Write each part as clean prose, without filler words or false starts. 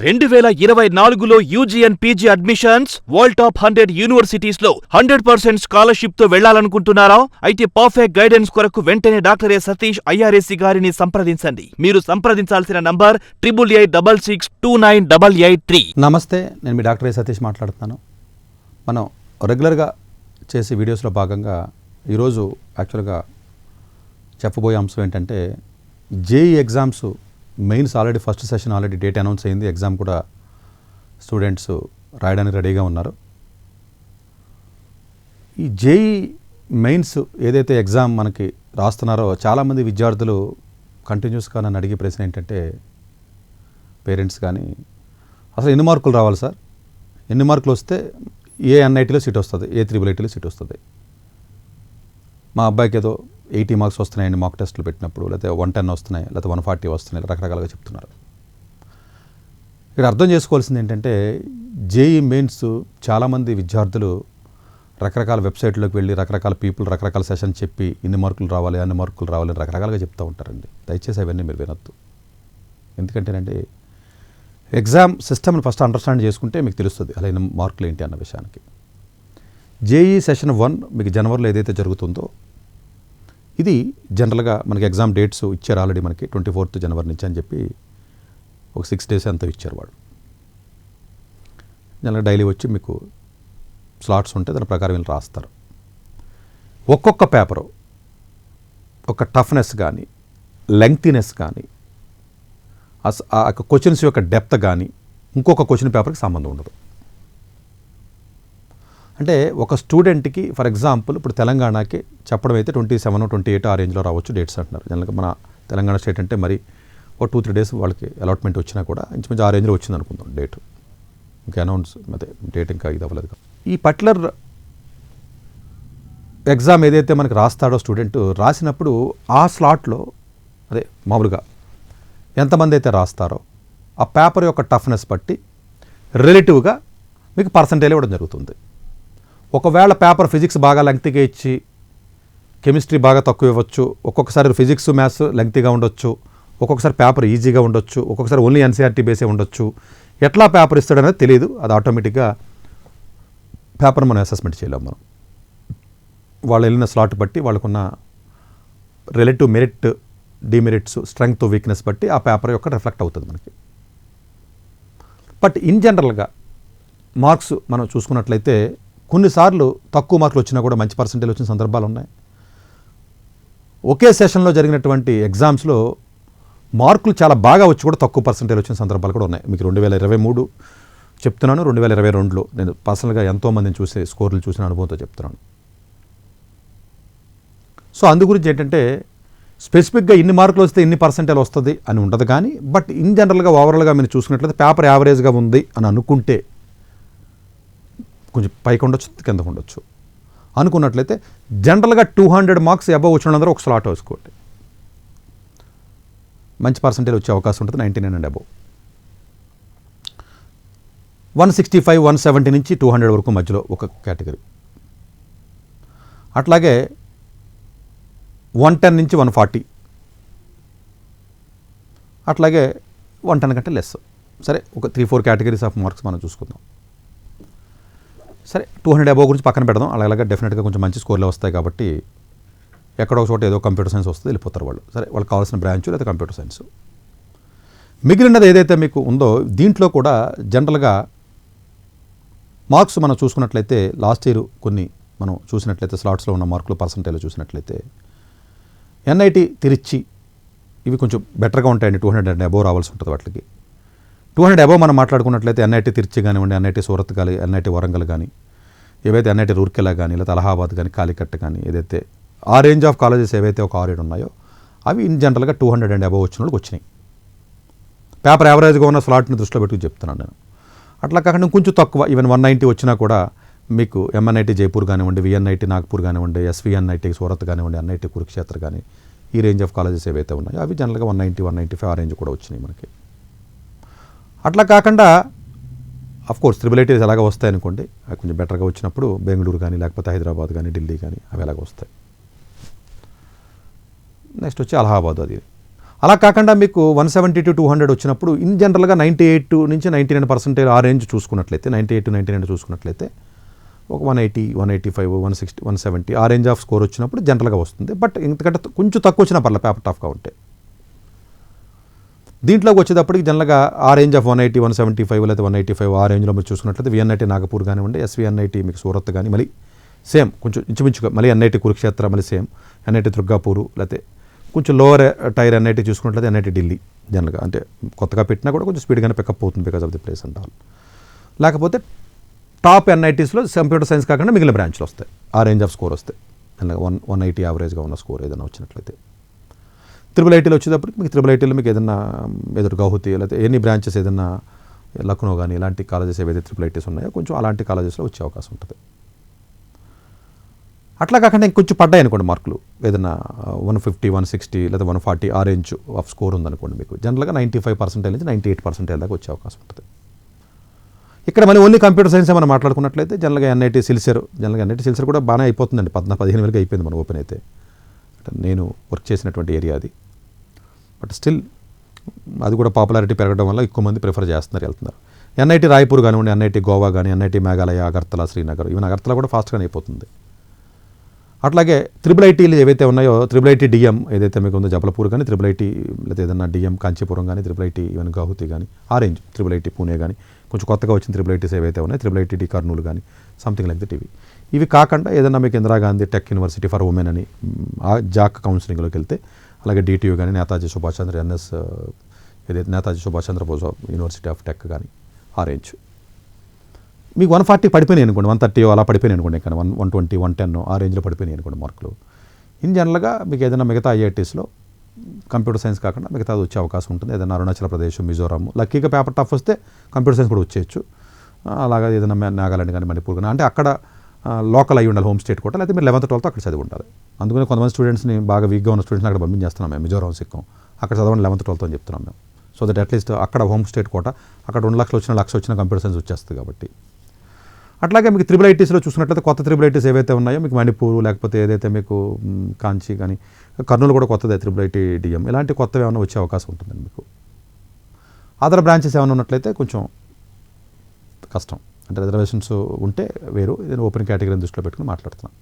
2024లో UG and PG admissions world top 100 universities లో 100% scholarship తో వెళ్లాలనుకుంటున్నారా? అయితే పర్ఫెక్ట్ గైడెన్స్ కొరకు వెంటనే డాక్టర్ సతీష్ ఐఆర్ఎస్సి గారిని సంప్రదించండి. మీరు సంప్రదించాల్సిన నంబర్ 8886298883. నమస్తే, నేను మీ డాక్టర్ సతీష్ మాట్లాడుతున్నాను. మనం రెగ్యులర్గా చేసే వీడియోస్లో భాగంగా ఈరోజు యాక్చువల్గా చెప్పబోయే అంశం ఏంటంటే JEE exams mains already first session already date announce అయింది. ఎగ్జామ్ కూడా స్టూడెంట్స్ రాయడానికి రెడీగా ఉన్నారు. ఈ జేఈ మెయిన్స్ ఏదైతే ఎగ్జామ్ మనకి రాస్తున్నారో చాలామంది విద్యార్థులు కంటిన్యూస్గా నన్ను అడిగే ప్రశ్న ఏంటంటే, పేరెంట్స్ కానీ, అసలు ఎన్ని మార్కులు రావాలి సార్, ఎన్ని మార్కులు వస్తే ఏ ఎన్ఐటీలో సీట్ వస్తుంది, ఏ త్రిబుల్ సీట్ వస్తుంది, మా అబ్బాయికి ఏదో 80 మార్క్స్ వస్తున్నాయండి మాక్ టెస్టులు పెట్టినప్పుడు, లేకపోతే 110 వస్తున్నాయి, లేకపోతే 140 వస్తున్నాయి, రకరకాలుగా చెప్తున్నారు. ఇక్కడ అర్థం చేసుకోవాల్సింది ఏంటంటే, జేఈ మెయిన్స్ చాలామంది విద్యార్థులు రకరకాల వెబ్సైట్లోకి వెళ్ళి రకరకాల పీపుల్ రకరకాల సెషన్ చెప్పి ఇన్ని మార్కులు రావాలి అన్ని మార్కులు రావాలి రకరకాలుగా చెప్తూ ఉంటారండి. దయచేసి అవన్నీ మీరు వినొద్దు. ఎందుకంటేనండి, ఎగ్జామ్ సిస్టమ్ని ఫస్ట్ అండర్స్టాండ్ చేసుకుంటే మీకు తెలుస్తుంది అలా ఎన్ని మార్కులు ఏంటి అన్న విషయానికి. జేఈ సెషన్ 1 మీకు జనవరిలో ఏదైతే జరుగుతుందో ఇది జనరల్గా మనకి ఎగ్జామ్ డేట్స్ ఇచ్చారు ఆల్రెడీ, మనకి 24th జనవరి నుంచి అని చెప్పి ఒక 6 days అంతా ఇచ్చారు వాళ్ళు. జనరల్గా డైలీ వచ్చి మీకు స్లాట్స్ ఉంటే దాని ప్రకారం వీళ్ళు రాస్తారు. ఒక్కొక్క పేపరు ఒక టఫ్నెస్ కానీ, లెంగ్తీనెస్ కానీ, ఆ క్వశ్చన్స్ యొక్క డెప్త్ కానీ ఇంకొక క్వశ్చన్ పేపర్కి సంబంధం ఉండదు. అంటే ఒక స్టూడెంట్కి ఫర్ ఎగ్జాంపుల్ ఇప్పుడు తెలంగాణకి చెప్పడం అయితే 27, 28 ఆ రేంజ్లో రావచ్చు డేట్స్ అంటున్నారు. జనరల్గా మన తెలంగాణ స్టేట్ అంటే మరి ఒక 2-3 days వాళ్ళకి అలాట్మెంట్ వచ్చినా కూడా ఇంచుమించు ఆ రేంజ్లో వచ్చింది అనుకుందాం డేట్. ఇంకా అనౌన్స్ అదే డేట్ ఇంకా ఇది అవ్వలేదు. ఈ పర్టికులర్ ఎగ్జామ్ ఏదైతే మనకి రాస్తాడో స్టూడెంట్ రాసినప్పుడు ఆ స్లాట్లో అదే మామూలుగా ఎంతమంది అయితే రాస్తారో ఆ పేపర్ యొక్క టఫ్నెస్ బట్టి రిలేటివ్గా మీకు పర్సంటేజ్ ఇవ్వడం జరుగుతుంది. ఒకవేళ పేపర్ ఫిజిక్స్ బాగా లెంగ్తీగా ఇచ్చి కెమిస్ట్రీ బాగా తక్కువ ఇవ్వచ్చు, ఒక్కొక్కసారి ఫిజిక్స్ మ్యాథ్స్ లెంగ్తీగా ఉండొచ్చు, ఒక్కొక్కసారి పేపర్ ఈజీగా ఉండొచ్చు, ఒక్కొక్కసారి ఓన్లీ ఎన్సీఆర్టీ బేసే ఉండొచ్చు. ఎట్లా పేపర్ ఇస్తాడనేది తెలియదు. అది ఆటోమేటిక్గా పేపర్ మనం అసెస్మెంట్ చేయలేము. మనం వాళ్ళు వెళ్ళిన స్లాట్ బట్టి వాళ్ళకున్న relative merit, demerits, strength, weakness బట్టి ఆ పేపర్ యొక్క రిఫ్లెక్ట్ అవుతుంది మనకి. బట్ ఇన్ జనరల్గా మార్క్స్ మనం చూసుకున్నట్లయితే కొన్నిసార్లు తక్కువ మార్కులు వచ్చినా కూడా మంచి పర్సంటేజ్ వచ్చిన సందర్భాలు ఉన్నాయి. ఒకే సెషన్లో జరిగినటువంటి ఎగ్జామ్స్లో మార్కులు చాలా బాగా వచ్చి కూడా తక్కువ పర్సంటేజ్ వచ్చిన సందర్భాలు కూడా ఉన్నాయి. మీకు 2023 చెప్తున్నాను, 2022లో నేను పర్సనల్గా ఎంతోమందిని చూసే స్కోర్లు చూసిన అనుభవంతో చెప్తున్నాను. సో అందు గురించి ఏంటంటే స్పెసిఫిక్గా ఇన్ని మార్కులు వస్తే ఇన్ని పర్సంటేజ్ వస్తుంది అని ఉండదు. కానీ బట్ ఇన్ జనరల్గా ఓవరాల్గా మీరు చూసుకున్నట్లయితే పేపర్ యావరేజ్గా ఉంది అని అనుకుంటే కొంచెం పైకి ఉండొచ్చు, కిందకు ఉండొచ్చు. అనుకున్నట్లయితే జనరల్గా 200 మార్క్స్ అబవ్ వచ్చిన వాళ్ళందరూ ఒక స్లాట్ వేసుకోండి, మంచి పర్సంటేజ్ వచ్చే అవకాశం ఉంటుంది. 99 అండ్ అబవ్. 165, 170 నుంచి 200 వరకు మధ్యలో ఒక కేటగిరీ. అట్లాగే 110 నుంచి 140, అట్లాగే 110 కంటే లెస్. సరే, ఒక 3-4 కేటగిరీస్ ఆఫ్ మార్క్స్ మనం చూసుకుందాం. సరే, 200 అబవ్ గురించి పక్కన పెడదాం. అలాగే డెఫినెట్గా కొంచెం మంచి స్కోర్లు వస్తాయి కాబట్టి ఎక్కడో ఒక చోట ఏదో కంప్యూటర్ సైన్స్ వస్తుంది, వెళ్ళిపోతారు వాళ్ళు. సరే, వాళ్ళకి కావాల్సిన బ్రాంచ్ లేదా కంప్యూటర్ సైన్స్. మిగిలినది ఏదైతే మీకు ఉందో దీంట్లో కూడా జనరల్గా మార్క్స్ మనం చూసుకున్నట్లయితే లాస్ట్ ఇయర్ కొన్ని మనం చూసినట్లయితే స్లాట్స్లో ఉన్న మార్కులు పర్సంటేజ్లో చూసినట్లయితే ఎన్ఐటి తిరుచి ఇవి కొంచెం బెటర్గా ఉంటాయండి. 200 అబవ్ రావాల్సి ఉంటుంది వాటికి. 200 అబవ్ మనం మాట్లాడుకున్నట్లయితే ఎన్ఐటి తిరుచి కానివ్వండి, ఎన్ఐటి సూరత్ కానీ, ఎన్ఐటి వరంగల్ కానీ, ఏవైతే ఎన్ఐటి రూర్కెలా కానీ, లేదా అలహాబాద్ కానీ, కాలికట్ కానీ, ఏదైతే ఆ రేంజ్ ఆఫ్ కాలేజెస్ ఏవైతే ఒక 6-7 ఉన్నాయో అవి ఇన్ జనరల్గా 200 అబవ్ వచ్చిన వాళ్ళకి వచ్చినాయి. పేపర్ యావరేజ్గా ఉన్న స్లాట్ని దృష్టిలో పెట్టుకుని చెప్తున్నాను నేను. అట్లా కాకుండా కొంచెం తక్కువ, ఈవెన్ 190 వచ్చినా కూడా మీకు ఎంఎన్ఐటి జైపూర్ కానివ్వండి, విఎన్ఐటి నాగ్పూర్ కానివ్వండి, ఎస్విఎన్ఐటి సూరత్ కానివ్వండి, ఎన్ఐటి కురుక్షేత్ర కానీ, ఈ రేంజ్ ఆఫ్ కాలేజెస్ ఏవైతే ఉన్నాయో అవి జనరల్గా 190, 195 ఆ రేంజ్ కూడా వచ్చినాయి మనకి. అట్లా కాకుండా అఫ్కోర్స్ త్రిబుల్ ఎలాగ వస్తాయి అనుకోండి, అవి కొంచెం బెటర్గా వచ్చినప్పుడు బెంగళూరు కానీ, లేకపోతే హైదరాబాద్ కానీ, ఢిల్లీ కానీ అవి ఎలాగ వస్తాయి. నెక్స్ట్ వచ్చి అలహాబాద్. అది అలా కాకుండా మీకు 170 to 200 వచ్చినప్పుడు ఇన్ జనరల్గా 98 నుంచి 99% ఆ రేంజ్ చూసుకున్నట్లయితే 98 to 99 చూసుకున్నట్లయితే ఒక 180, 185, 160, 170 ఆ రేంజ్ ఆఫ్ స్కోర్ వచ్చినప్పుడు జనరల్గా వస్తుంది. బట్ ఎందుకంటే కొంచెం తక్కువ వచ్చినా పర్లేదు పేపర్ టఫ్గా ఉంటే. దీంట్లోకి వచ్చేటప్పటికి జనరల్గా ఆ రేంజ్ ఆఫ్ 180, 175 లేదా 185 ఆ రేంజ్లో మీరు చూసుకున్నట్లయితే VNIT నాగపూర్ కానివ్వండి, SVNIT మీకు సూరత్ కానీ మళ్ళీ సేమ్ కొంచెం ఇంచుమించుగా మళ్ళీ NIT కురుక్షేత్ర మళ్ళీ సేమ్, NIT దుర్గాపూర్ లేకపోతే కొంచెం లోవర్ టైర్ NIT చూసుకున్నట్లయితే NIT ఢిల్లీ జనరల్గా అంటే కొత్తగా పెట్టినా కూడా కొంచెం స్పీడ్గానే పికప్ అవుతుంది because of the place and all. లేకపోతే టాప్ NITస్లో కంప్యూటర్ సైన్స్ కాకుండా మిగిలిన బ్రాంచ్లు వస్తాయి ఆ రేంజ్ ఆఫ్ స్కోర్ వస్తాయి. జనరల్గా 180 యావరేజ్గా ఉన్న స్కోర్ ఏదైనా వచ్చినట్లయితే. IIITలో వచ్చేటప్పటికి మీకు IIITలో మీకు ఏదైనా ఎదురు గౌహతి లేకపోతే ఎన్ని బ్రాంచెస్ ఏదైనా లక్నో కానీ ఇలాంటి కాలేజెస్ ఏవైతే IIITస్ ఉన్నాయో కొంచెం అలాంటి కాలేజెస్లో వచ్చే అవకాశం ఉంటుంది. అట్లా కాకుండా ఇంకొంచెం పడ్డాయి అనుకోండి మార్కులు ఏదైనా 150, 160 లేదా 140 ఆ రేంజ్ ఆఫ్ స్కోర్ ఉందనుకోండి మీకు జనరల్గా 95% నుంచి 98% దాకా వచ్చే అవకాశం ఉంటుంది. ఇక్కడ మళ్ళీ ఓన్లీ కంప్యూటర్ సైన్స్ మనం మాట్లాడుకున్నట్లయితే జనరల్గా NIT సిల్సర్ కూడా బాగానే అయిపోతుందండి. 15 వరకు అయిపోయింది మన ఓపెన్ అయితే. నేను వర్క్ చేసినటువంటి ఏరియా అది. బట్ స్టిల్ అది కూడా పాపులారిటీ పెరగడం వల్ల ఎక్కువ మంది ప్రిఫర్ చేస్తున్నారు, వెళ్తున్నారు. NIT రాయ్పూర్ కానివ్వండి, NIT గోవా కానీ, NIT మేఘాలయ, అగర్తల, శ్రీనగర్, ఈవెన్ అగర్తల కూడా ఫాస్ట్గానే అయిపోతుంది. అట్లాగే IIITలు ఏవైతే ఉన్నాయో IIIT DM ఏదైతే మీకు ఉందో జబల్పూర్ కానీ, IIIT లేదా ఏదైనా DM కాంచీపురం కానీ, IIIT ఈవెన్ గౌహతి కానీ ఆ రేంజ్, IIIT పూణే కానీ, కొంచెం కొత్తగా వచ్చిన IIITస్ ఏవైతే ఉన్నాయి IIIT కర్నూలు కానీ సంథింగ్ లైక్ దట్. ఇవి కాకుండా ఏదైనా మీకు Indira Gandhi tech university for women అని జాక్ కౌన్సిలింగ్లోకి వెళ్తే, అలాగే DTU కానీ, నేతాజీ సుభాష్ చంద్ర ఏదైతే Netaji Subhash Chandrabose university of tech కానీ ఆ రేంజ్ మీకు 140 పడిపోయినాయి అనుకోండి, 130 అలా పడిపోయినాయి అనుకోండి, ఇక్కడ 120, 110 ఆ రేంజ్లో పడిపోయినాయి అనుకోండి మార్కులు. ఇన్ జనరల్గా మీకు ఏదైనా మిగతా IITస్లో కంప్యూటర్ సైన్స్ కాకుండా మిగతాది వచ్చే అవకాశం ఉంటుంది. ఏదైనా అరుణాచల్ ప్రదేశ్, మిజోరాం లక్కీగా పేపర్ టఫ్ వస్తే కంప్యూటర్ సైన్స్ కూడా వచ్చేయచ్చు. అలాగే ఏదైనా నాగాలాండ్ కానీ, మణిపూర్ కానీ అంటే అక్కడ లోకల్ అయ్యి ఉండాలి, హోమ్ స్టేట్ కూడా, లేకపోతే మీరు 11th, 12th అక్కడ చదివి ఉండాలి. అందుకని కొంతమంది స్టూడెంట్స్ని బాగా వీక్గా ఉన్న స్టూడెంట్స్ని అక్కడ పంపించేస్తున్నాం మేము, మిజోరాం, సిక్కం అక్కడ చదవండి 11th, 12th అని చెప్తున్నాం మేము. సో దట్ అట్లీస్ట్ అక్కడ హోమ్ స్టేట్ కోట అక్కడ 2 లక్షలు వచ్చిన 1 లక్ష వచ్చిన కంప్యూటర్ సైన్స్ వచ్చేస్తుంది కాబట్టి. అట్లాగే మీకు IIITస్లో చూసినట్లయితే కొత్త IIITస్ ఏవైతే ఉన్నాయో మీకు మణిపూర్ లేకపోతే ఏదైతే మీకు కాంచీ కానీ, కర్నూలు కూడా కొత్తదే IIIT DM ఇలాంటి కొత్తవి ఏమైనా వచ్చే అవకాశం ఉంటుందండి మీకు. అదర్ బ్రాంచెస్ ఏమైనా ఉన్నట్లయితే కొంచెం కష్టం, అంటే రిజర్వేషన్స్ ఉంటే వేరు, ఏదైనా ఓపెన్ కేటగిరీని దృష్టిలో పెట్టుకుని మాట్లాడుతున్నాం.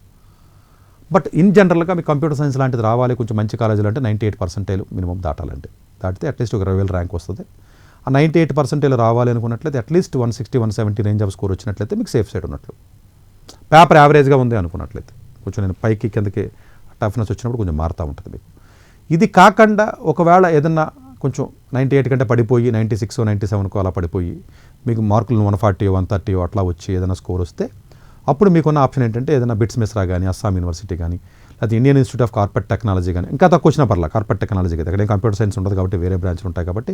బట్ ఇన్ జనరల్గా మీకు కంప్యూటర్ సైన్స్ లాంటిది రావాలి కొంచెం మంచి కాలేజీలు అంటే 98% మినిమం దాటాలంటే, దాటితే అట్లీస్ట్ ఒక 20,000 ర్యాంక్ వస్తుంది. ఆ 98% రావాలి అనుకున్నట్లయితే అట్లీస్ట్ 160, 170 రేంజ్ ఆఫ్ స్కోర్ వచ్చినట్లయితే మీకు సేఫ్ సైడ్ ఉన్నట్లు. పేపర్ యావరేజ్గా ఉంది అనుకున్నట్లయితే కొంచెం నేను పైకి కిందకి టఫ్నెస్ వచ్చినప్పుడు కొంచెం మారుతూ ఉంటుంది మీకు. ఇది కాకుండా ఒకవేళ ఏదన్నా కొంచెం 98 కంటే పడిపోయి 96, 97 అలా పడిపోయి మీకు మార్కులు 140, 130 అట్లా వచ్చి ఏదైనా స్కోర్ వస్తే అప్పుడు మీకున్న ఆప్షన్ ఏంటంటే ఏదైనా బిట్స్ మిస్రా కానీ, అస్సాం యూనివర్సిటీ కానీ, లేదా Indian institute of carpet technology కానీ, ఇంకా తక్కువ వచ్చినా పర్లా కార్పెట్ టెక్నాలజీ కదా, అక్కడ కంప్యూటర్ సైన్స్ ఉంటుంది కాబట్టి వేరే బ్రాంచ్లు ఉంటాయి కాబట్టి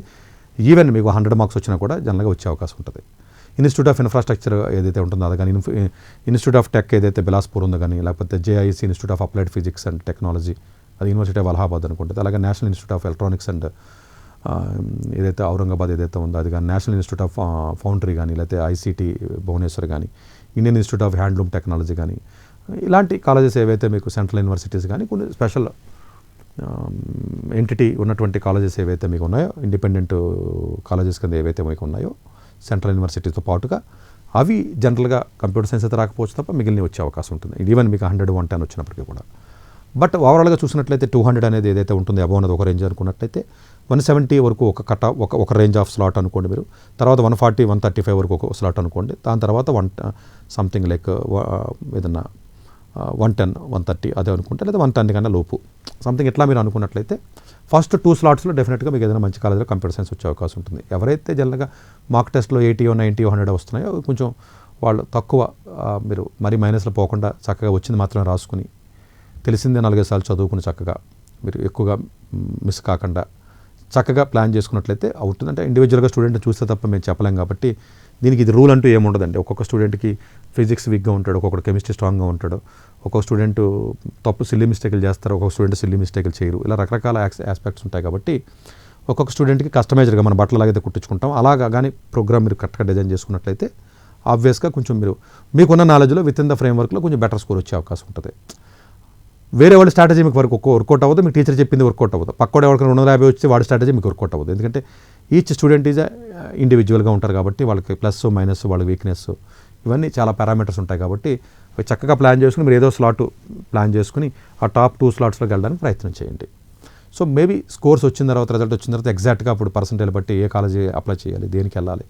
ఈవెన్ మీకు 100 మార్క్స్ వచ్చినా కూడా జనరల్గా వచ్చే అవకాశం ఉంటుంది. ఇన్స్టిట్యూట్ ఆఫ్ ఇన్ఫ్రాస్ట్రక్చర్ ఏదైతే ఉంటుందో అది కానీ, ఇన్స్టిట్యూట్ ఆఫ్ టెక్ ఏదైతే బిలాస్పూర్ ఉందో కానీ, లేకపోతే JIC institute of applied physics and technology అది యూనివర్సిటీ ఆఫ్ అలహాబాద్ అనుకుంటుంది, అలాగే national institute of electronics and ఏదైతే ఔరంగాబాద్ ఏదైతే ఉందో అది కానీ, నేషనల్ ఇన్స్టిట్యూట్ ఆఫ్ ఫౌండరీ కానీ, లేకపోతే ICT భువనేశ్వర్ కానీ, Indian institute of handloom technology కానీ, ఇలాంటి కాలేజెస్ ఏవైతే మీకు సెంట్రల్ యూనివర్సిటీస్ కానీ కొన్ని స్పెషల్ ఎంటిటీ ఉన్నటువంటి కాలేజెస్ ఏవైతే మీకు ఉన్నాయో, ఇండిపెండెంట్ కాలేజెస్ కింద ఏవైతే మీకు ఉన్నాయో సెంట్రల్ యూనివర్సిటీతో పాటుగా అవి జనరల్గా కంప్యూటర్ సైన్స్ అయితే రాకపోవచ్చు తప్ప మిగిలిన వచ్చే అవకాశం ఉంటుంది. ఈవెన్ మీకు 100, 110 వచ్చినప్పటికీ కూడా. బట్ ఓవరాల్గా చూసినట్లయితే 200 అనేది ఏదైతే ఉంటుందో అబౌవ్ అనేది ఒక రేంజ్ అనుకున్నట్లయితే 170 వరకు ఒక రేంజ్ ఆఫ్ స్లాట్ అనుకోండి మీరు, తర్వాత 140, 135 వరకు ఒక స్లాట్ అనుకోండి, దాని తర్వాత సంథింగ్ లైక్ ఏదన్నా 110, 130 అదే అనుకుంటే, లేదా 110 కన్నా లోపు సంథింగ్ ఇట్లా మీరు అనుకున్నట్లయితే ఫస్ట్ 2 స్లాట్స్లో డెఫినెట్గా మీకు ఏదైనా మంచి కాలేజీలో కంప్యూటర్ సైన్స్ వచ్చే అవకాశం ఉంటుంది. ఎవరైతే జనరల్గా మార్క్ టెస్ట్లో 80, 90, 100 వస్తున్నాయో కొంచెం వాళ్ళు తక్కువ మీరు మరీ మైనస్లో పోకుండా చక్కగా వచ్చింది మాత్రమే రాసుకుని తెలిసిందే 4-5 సార్లు చదువుకుని చక్కగా మీరు ఎక్కువగా మిస్ కాకుండా చక్కగా ప్లాన్ చేసుకున్నట్లయితే అవుతుంది. అంటే ఇండివిజువల్గా స్టూడెంట్ని చూస్తే తప్ప మేము చెప్పలేం కాబట్టి దీనికి ఇది రూల్ అంటూ ఏముండదండి. ఒక్కొక్క స్టూడెంట్కి ఫిజిక్స్ వీక్గా ఉంటాడు, ఒక్కొక్కటి కెమిస్ట్రీ స్ట్రాంగ్గా ఉంటాడు, ఒక్కొక్క స్టూడెంట్ సిల్లీ మిస్టేకులు చేస్తారు, ఒక్కొక్క స్టూడెంట్ సిల్లీ మిస్టేకులు చేయరు, ఇలా రకరకాల ఆస్పెక్ట్స్ ఉంటాయి కాబట్టి ఒక్కొక్క స్టూడెంట్కి కస్టమైజ్డ్గా మన బట్టలు అలాగైతే కుట్టించుకుంటాం అలాగా కానీ ప్రోగ్రామ్ మీరు కరెక్ట్గా డిజైన్ చేసుకున్నట్లయితే ఆబ్వియస్గా కొంచెం మీకున్న నాలెడ్జ్లో విత్ ఇన్ ద ఫ్రేమ్వర్క్లో కొంచెం బెటర్ స్కోర్ వచ్చే అవకాశం ఉంటుంది. వేరే వాళ్ళ స్ట్రాటజీ మీకు వర్కౌట్ అవ్వదు, మీకు టీచర్ చెప్పింది వర్కౌట్ అవ్వదు, పక్కోడు ఎవరికి 250 వచ్చి వాడి స్ట్రాటజీ మీకు వర్కౌట్ అవ్వదు. ఎందుకంటే ఈచ్ స్టూడెంట్ ఈజ్ ఇండివిజువల్గా ఉంటారు కాబట్టి వాళ్ళకి ప్లస్ మైనస్ వాళ్ళ వీక్నెస్ ఇవన్నీ చాలా పారామీటర్స్ ఉంటాయి కాబట్టి అవి చక్కగా ప్లాన్ చేసుకుని మీరు ఏదో స్లాట్ ప్లాన్ చేసుకుని ఆ టాప్ 2 స్లాట్స్లోకి వెళ్ళడానికి ప్రయత్నం చేయండి. సో మేబీ స్కోర్స్ వచ్చిన తర్వాత రిజల్ట్ వచ్చిన తర్వాత ఎగ్జాక్ట్గా అప్పుడు పర్సంటేజ్ బట్టి ఏ కాలేజీ అప్లై చేయాలి, దేనికి వెళ్ళాలి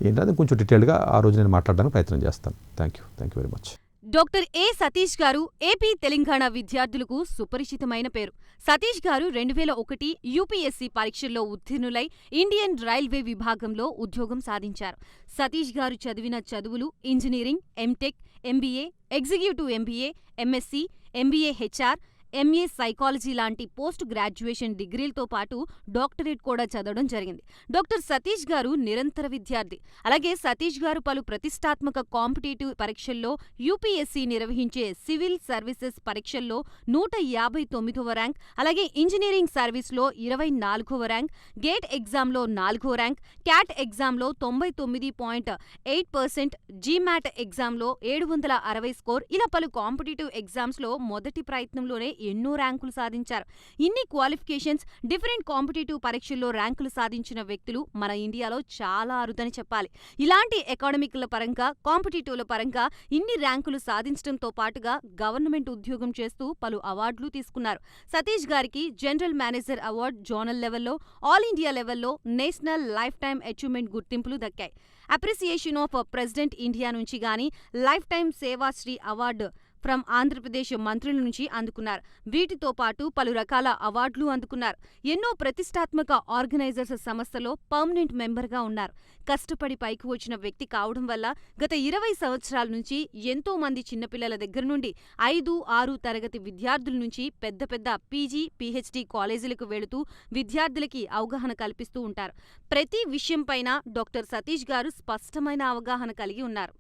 ఏంటంటే కొంచెం డీటెయిల్గా ఆ రోజు నేను మాట్లాడడానికి ప్రయత్నం చేస్తాను. Thank you very much. Doctor ఏ సతీష్ గారు ఏపీ తెలంగాణ విద్యార్థులకు సుపరిచితమైన పేరు. సతీష్ గారు 2001 యూపీఎస్సీ పరీక్షల్లో ఉత్తీర్ణులై ఇండియన్ రైల్వే విభాగంలో ఉద్యోగం సాధించారు. సతీష్ గారు చదివిన చదువులు engineering, MTech, MBA, executive MBA, MSc, MBA HR, MA psychology లాంటి పోస్ట్ గ్రాడ్యుయేషన్ డిగ్రీలతో పాటు డాక్టరేట్ కూడా చదవడం జరిగింది. డాక్టర్ సతీష్ గారు నిరంతర విద్యార్థి. అలాగే సతీష్ గారు పలు ప్రతిష్టాత్మక కాంపిటేటివ్ పరీక్షల్లో యూపీఎస్సీ నిర్వహించే సివిల్ సర్వీసెస్ పరీక్షల్లో 159వ ర్యాంక్, అలాగే ఇంజనీరింగ్ సర్వీస్లో 24వ ర్యాంక్, గేట్ ఎగ్జామ్లో 4వ ర్యాంక్, క్యాట్ ఎగ్జామ్లో 99.8%, జీమాట్ ఎగ్జామ్లో 760 స్కోర్, ఇలా పలు కాంపిటేటివ్ ఎగ్జామ్స్లో మొదటి ప్రయత్నంలోనే ఎన్నో ర్యాంకులు సాధించారు. ఇన్ని క్వాలిఫికేషన్స్, డిఫరెంట్ కాంపిటేటివ్ పరీక్షల్లో ర్యాంకులు సాధించిన వ్యక్తులు మన ఇండియాలో చాలా అరుదని చెప్పాలి. ఇలాంటి అకాడమిక్ల పరంగా, కాంపిటేటివ్ల పరంగా ఇన్ని ర్యాంకులు సాధించడంతో పాటుగా గవర్నమెంట్ ఉద్యోగం చేస్తూ పలు అవార్డులు తీసుకున్నారు. సతీష్ గారికి జనరల్ మేనేజర్ అవార్డు జోనల్ లెవెల్లో, ఆల్ ఇండియా లెవెల్లో నేషనల్ లైఫ్ టైమ్ అచీవ్మెంట్ గుర్తింపులు దక్కాయి. అప్రిసియేషన్ ఆఫ్ ప్రెసిడెంట్ ఇండియా నుంచి గానీ lifetime Sevashri award from Andhra Pradesh మంత్రుల నుంచి అందుకున్నారు. వీటితో పాటు పలు రకాల అవార్డులు అందుకున్నారు. ఎన్నో ప్రతిష్టాత్మక ఆర్గనైజర్స్ సంస్థలో పర్మనెంట్ మెంబర్గా ఉన్నారు. కష్టపడి పైకి వచ్చిన వ్యక్తి కావడం వల్ల గత 20 సంవత్సరాల నుంచి ఎంతో మంది చిన్నపిల్లల దగ్గర నుండి 5, 6 తరగతి విద్యార్థుల నుంచి పెద్ద పెద్ద పీజీ, పీహెచ్డీ కాలేజీలకు వెళుతూ విద్యార్థులకి అవగాహన కల్పిస్తూ ఉంటారు. ప్రతి విషయంపైన డాక్టర్ సతీష్ గారు స్పష్టమైన అవగాహన కలిగి ఉన్నారు.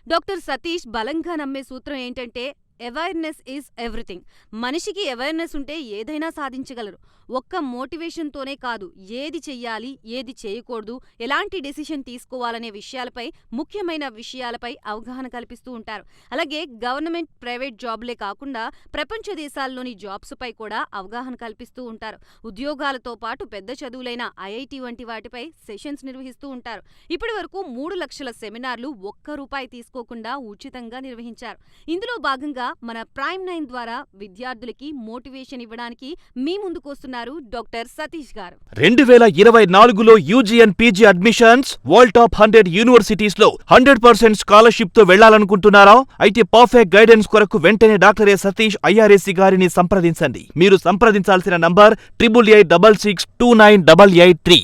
డాక్టర్ సతీష్ బలంగా నమ్మే సూత్రం ఏంటంటే అవేర్నెస్ ఈజ్ ఎవ్రీథింగ్. మనిషికి అవేర్నెస్ ఉంటే ఏదైనా సాధించగలరు. ఒక్క మోటివేషన్తోనే కాదు, ఏది చెయ్యాలి, ఏది చేయకూడదు, ఎలాంటి డెసిషన్ తీసుకోవాలనే విషయాలపై, ముఖ్యమైన విషయాలపై అవగాహన కల్పిస్తూ ఉంటారు. అలాగే గవర్నమెంట్, ప్రైవేట్ జాబ్లే కాకుండా ప్రపంచ దేశాల్లోని జాబ్స్పై కూడా అవగాహన కల్పిస్తూ ఉంటారు. ఉద్యోగాలతో పాటు పెద్ద చదువులైన ఐఐటి వంటి వాటిపై సెషన్స్ నిర్వహిస్తూ ఉంటారు. ఇప్పటి వరకు 3 లక్షల సెమినార్లు ₹1 తీసుకోకుండా ఉచితంగా నిర్వహించారు. ఇందులో భాగంగా మన ప్రైమ్ 9 ద్వారా విద్యార్థులకి మోటివేషన్ ఇవ్వడానికి మీ ముందుకొస్తున్నారు డాక్టర్ సతీష్ గారు. 2024లో UG and PG admissions world top 100 universities లో 100% స్కాలర్షిప్ తో వెళ్లాలనుకుంటున్నారా? అయితే పర్ఫెక్ట్ గైడెన్స్ కొరకు వెంటనే డాక్టర్ ఏ సతీష్ ఐఆర్ఎస్సి గారిని సంప్రదించండి. మీరు సంప్రదించాల్సిన నంబర్ 8886629883.